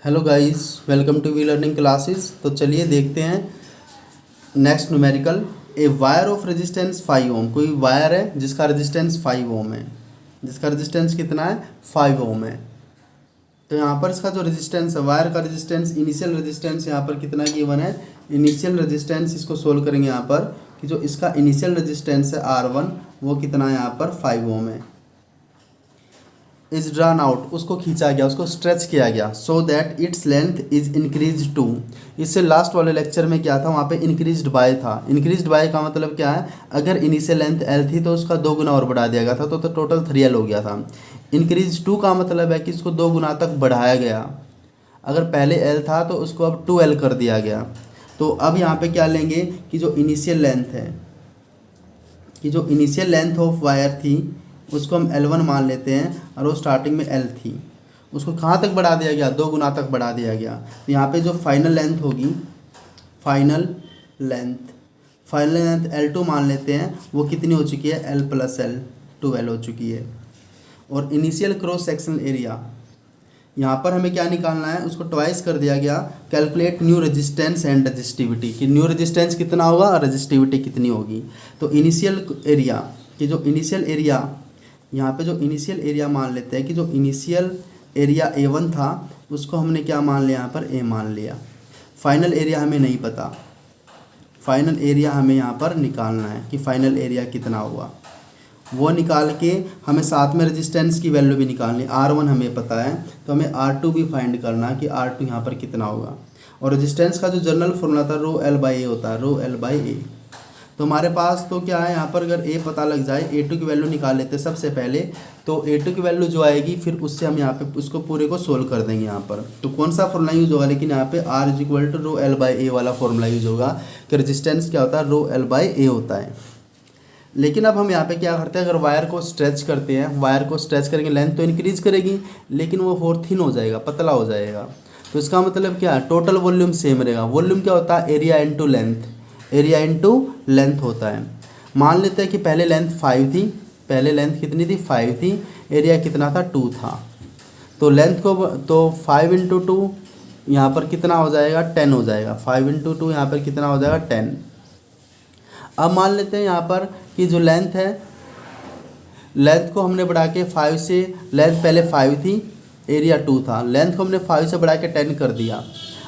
Hello guys, welcome to we learning classes. तो चलिए देखते हैं next numerical. A wire of resistance 5 ohm. कोई वायर है जिसका रेजिस्टेंस 5 ओम है, जिसका रेजिस्टेंस कितना है 5 ओम है। तो यहाँ पर इसका जो रेजिस्टेंस है, वायर का रेजिस्टेंस, इनिशियल रेजिस्टेंस यहाँ पर कितना गिवन है। इनिशियल रेजिस्टेंस इसको सोल्व करेंगे यहाँ पर कि जो इसका इनिशियल रेजिस्टेंस है R1 वो कितना है यहाँ पर 5 ओम है। इज ड्रान आउट, उसको खींचा गया, उसको स्ट्रेच किया गया so that its length is increase to. इससे लास्ट वाले लेक्चर में क्या था, वहाँ पे इंक्रीज्ड बाय था। इंक्रीज्ड बाय का मतलब क्या है, अगर इनिशियल लेंथ L थी तो उसका 2 गुना और बढ़ा दिया गया था तो टोटल 3L हो गया था। इंक्रीज टू का मतलब है कि इसको 2 गुना तक बढ़ाया गया। अगर पहले L था तो उसको अब 2L कर दिया गया। तो अब यहाँ पे क्या लेंगे कि जो इनिशियल लेंथ है, कि जो इनिशियल लेंथ ऑफ वायर थी उसको हम L1 मान लेते हैं और वो स्टार्टिंग में L थी, उसको कहाँ तक बढ़ा दिया गया, 2 गुना तक बढ़ा दिया गया। तो यहाँ पे जो फाइनल लेंथ होगी, फाइनल लेंथ L2 मान लेते हैं, वो कितनी हो चुकी है L + L 2L हो चुकी है। और इनिशियल क्रॉस सेक्शनल एरिया यहाँ पर हमें क्या निकालना है, उसको ट्वाइस कर दिया गया। Calculate new resistance and resistivity, कि न्यू रेजिस्टेंस कितना होगा और रजिस्टिविटी कितनी होगी। तो इनिशियल एरिया, कि जो इनिशियल एरिया, यहाँ पे जो इनिशियल एरिया मान लेते हैं कि जो इनिशियल एरिया A1 था उसको हमने क्या मान लिया, यहाँ पर A मान लिया। फाइनल एरिया हमें नहीं पता, फाइनल एरिया हमें यहाँ पर निकालना है कि फाइनल एरिया कितना हुआ। वो निकाल के हमें साथ में रेजिस्टेंस की वैल्यू भी निकालनी। R1 हमें पता है तो हमें R2 भी फाइंड करना है कि R2 यहाँ पर कितना होगा। और रेजिस्टेंस का जो जनरल फॉर्मूला था ρL/A होता है, ρL/A। तो हमारे पास तो क्या है, यहाँ पर अगर A पता लग जाए, A2 की वैल्यू निकाल लेते हैं सबसे पहले। तो A2 की वैल्यू जो आएगी फिर उससे हम यहाँ पे उसको पूरे को सोल्व कर देंगे। यहाँ पर तो कौन सा फॉर्मूला यूज़ होगा, लेकिन यहाँ पे R = ρL/A वाला फॉर्मूला यूज़ होगा कि रेजिस्टेंस क्या होता है, ρL/A होता है। लेकिन अब हम यहाँ पे क्या करते हैं, अगर वायर को स्ट्रेच करते हैं, वायर को स्ट्रेच करेंगे, लेंथ तो इंक्रीज करेगी लेकिन वो और थिन हो जाएगा, पतला हो जाएगा। तो इसका मतलब क्या है, टोटल वॉल्यूम सेम रहेगा। वॉल्यूम क्या होता है, area into length, area into length होता है। मान लेते हैं कि पहले लेंथ 5 थी, पहले लेंथ कितनी थी 5 थी, एरिया कितना था 2 था। तो लेंथ को तो 5 × 2 यहाँ पर कितना हो जाएगा 10 हो जाएगा। 5 × 2 यहाँ पर कितना हो जाएगा 10। अब मान लेते हैं यहाँ पर कि जो लेंथ है, लेंथ को हमने बढ़ा के 5 से, लेंथ पहले 5 थी, एरिया 2 था, लेंथ को हमने 5 से बढ़ा के 10 कर दिया।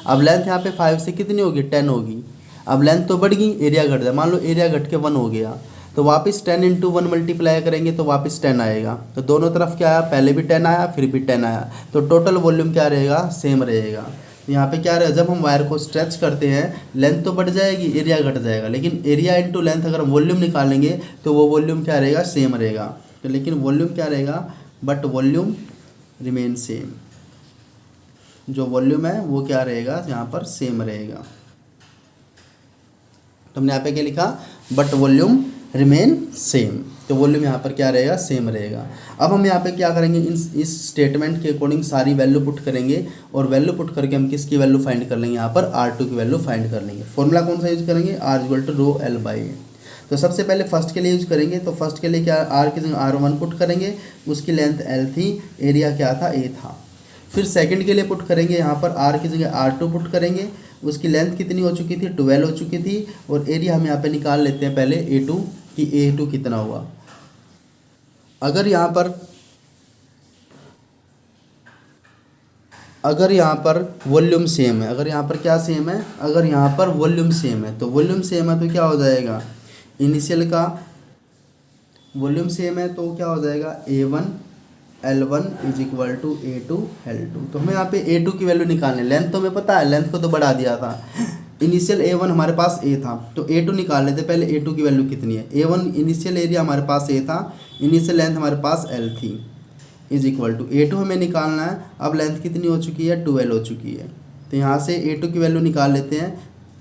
अब लेंथ यहाँ पे 5 से कितनी होगी 10 होगी। अब लेंथ तो बढ़ गई, एरिया घट जाए, मान लो एरिया घट के 1 हो गया तो वापस 10 × 1 मल्टीप्लाई करेंगे तो वापस 10 आएगा। तो दोनों तरफ क्या आया, पहले भी 10 आया फिर भी 10 आया, तो टोटल वॉल्यूम क्या रहेगा, सेम रहेगा। यहाँ पे क्या रहेगा, जब हम वायर को स्ट्रेच करते हैं लेंथ तो बढ़ जाएगी, एरिया घट जाएगा, लेकिन एरिया इंटू लेंथ अगर वॉल्यूम निकालेंगे तो वो वॉल्यूम क्या रहेगा, सेम रहेगा। तो लेकिन वॉल्यूम क्या रहेगा, बट वॉल्यूम रिमेन सेम, जो वॉल्यूम है वो क्या रहेगा यहाँ पर सेम रहेगा। तो हमने यहाँ पे क्या लिखा, बट वॉल्यूम रिमेन सेम, तो वॉल्यूम यहाँ पर क्या रहेगा, सेम रहेगा। अब हम यहाँ पे क्या करेंगे, इस स्टेटमेंट के अकॉर्डिंग सारी वैल्यू पुट करेंगे और वैल्यू पुट करके हम किसकी वैल्यू फाइंड कर लेंगे, यहाँ पर R2 की वैल्यू फाइंड कर लेंगे। फॉर्मूला कौन सा यूज़ करेंगे, R = ρL/A। तो सबसे पहले फर्स्ट के लिए यूज़ करेंगे, तो फर्स्ट के लिए क्या, R की जगह R1 पुट करेंगे, उसकी लेंथ L थी, एरिया क्या था A था। फिर सेकंड के लिए पुट करेंगे, यहाँ पर R की जगह R2 पुट करेंगे, उसकी लेंथ कितनी हो चुकी थी 12 हो चुकी थी, और एरिया हम यहाँ पे निकाल लेते हैं पहले A2 कि A2 कितना हुआ। अगर यहाँ पर वॉल्यूम सेम है, अगर यहाँ पर क्या सेम है, अगर यहाँ पर वॉल्यूम सेम है, तो वॉल्यूम सेम है तो क्या हो जाएगा, इनिशियल का वॉल्यूम सेम है तो क्या हो जाएगा A1 L1 = A2 L2। तो हमें यहाँ पे A2 की वैल्यू निकालनी है। लेंथ तो हमें पता है, लेंथ को तो बढ़ा दिया था, इनिशियल A1 हमारे पास A था तो A2 निकाल लेते पहले। A2 की वैल्यू कितनी है, A1 इनिशियल एरिया हमारे पास A था, इनिशियल लेंथ हमारे पास L थी, = A2 हमें निकालना है। अब लेंथ कितनी हो चुकी है 2L हो चुकी है, तो यहाँ से A2 की वैल्यू निकाल लेते हैं।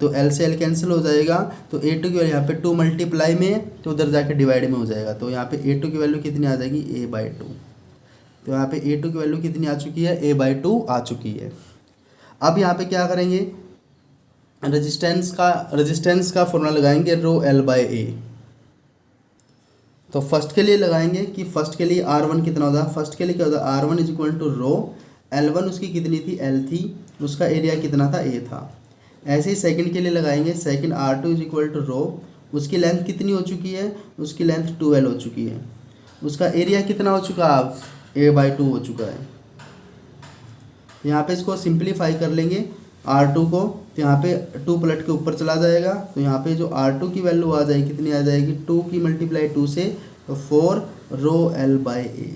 तो L से L कैंसिल हो जाएगा, तो A2 की वैल्यू यहाँ पे 2 मल्टीप्लाई में तो उधर जाके डिवाइड में हो जाएगा, तो यहाँ पे A2 की वैल्यू कितनी आ जाएगी A/2। तो यहाँ पे A2 की वैल्यू कितनी आ चुकी है, A/2 आ चुकी है। अब यहाँ पे क्या करेंगे, रेजिस्टेंस का फॉर्मूला लगाएंगे ρL/A। तो फर्स्ट के लिए लगाएंगे कि फर्स्ट के लिए R1 कितना होता है, फर्स्ट के लिए क्या होता है, R1 = L1 उसकी कितनी थी, L थी, उसका एरिया कितना था, A था। ऐसे ही सेकंड के लिए लगाएंगे, second R2 is equal to rho, उसकी लेंथ कितनी हो चुकी है, उसकी लेंथ 12 हो चुकी है, उसका एरिया कितना हो चुका है, A/2 हो चुका है। यहाँ पे इसको सिंप्लीफाई कर लेंगे R2 को, तो यहाँ पे 2 पलट के ऊपर चला जाएगा, तो यहाँ पे जो R2 की वैल्यू आ जाएगी कितनी आ जाएगी, 2 की मल्टीप्लाई 2 से, तो 4 रो L/A।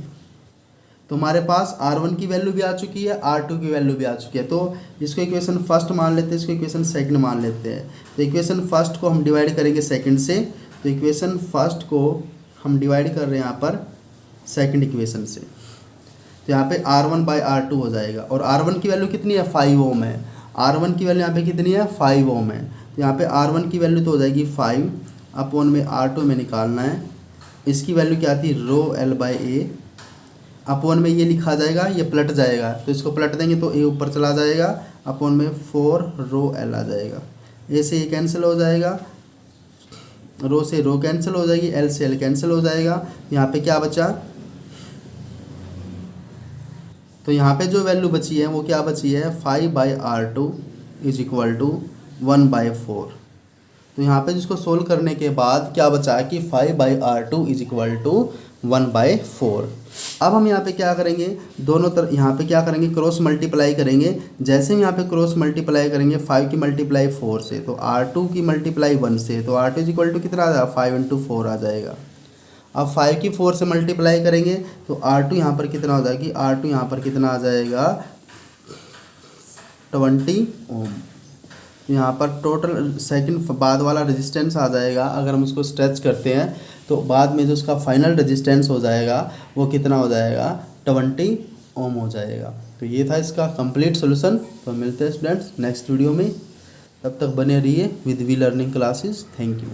तो हमारे पास R1 की वैल्यू भी आ चुकी है, R2 की वैल्यू भी आ चुकी है। तो इसको इक्वेशन फर्स्ट मान लेते हैं, इसको इक्वेशन सेकंड मान लेते हैं। तो इक्वेशन फर्स्ट को हम डिवाइड करेंगे सेकंड से, तो इक्वेशन फर्स्ट को हम डिवाइड कर रहे हैं यहाँ पर सेकंड इक्वेशन से, तो यहाँ पे R1/R2 हो जाएगा। और R1 की वैल्यू कितनी है, 5 ओम है। R1 की वैल्यू यहाँ पे कितनी है, 5 ओम है। तो यहाँ पे R1 की वैल्यू तो हो जाएगी 5 अपॉन में R2 में निकालना है, इसकी वैल्यू क्या थी, रो L/A अपॉन में ये लिखा जाएगा, ये पलट जाएगा, तो इसको पलट देंगे तो A ऊपर चला जाएगा, अपॉन में 4 रो L आ जाएगा। A से ये कैंसिल हो जाएगा, रो से रो कैंसिल हो जाएगी, L से L कैंसिल हो जाएगा। यहाँ पे क्या बचा, तो यहाँ पे जो वैल्यू बची है वो क्या बची है, 5/R2 इज इक्वल टू 1/4। तो यहाँ पे जिसको सोल्व करने के बाद क्या बचा कि 5/R2 इज इक्वल टू 1/4। अब हम यहाँ पे क्या करेंगे, दोनों तरफ यहाँ पे क्या करेंगे, क्रॉस मल्टीप्लाई करेंगे। जैसे हम यहाँ पे क्रॉस मल्टीप्लाई करेंगे 5 की मल्टीप्लाई 4 से, तो R2 की मल्टीप्लाई 1 से, तो R2 इज इक्वल टू कितना आ जाएगा, 5 × 4 आ जाएगा। अब 5 की 4 से मल्टीप्लाई करेंगे तो R2 यहाँ पर कितना हो जाएगी, R2 यहाँ पर कितना आ जाएगा, 20 ओम। यहाँ पर टोटल सेकंड बाद वाला रेजिस्टेंस आ जाएगा, अगर हम उसको स्ट्रेच करते हैं तो बाद में जो उसका फाइनल रेजिस्टेंस हो जाएगा वो कितना हो जाएगा, 20 ओम हो जाएगा। तो ये था इसका कंप्लीट सॉल्यूशन। तो मिलते हैं स्टूडेंट्स नेक्स्ट वीडियो में, तब तक बने रहिए with we learning classes. Thank you.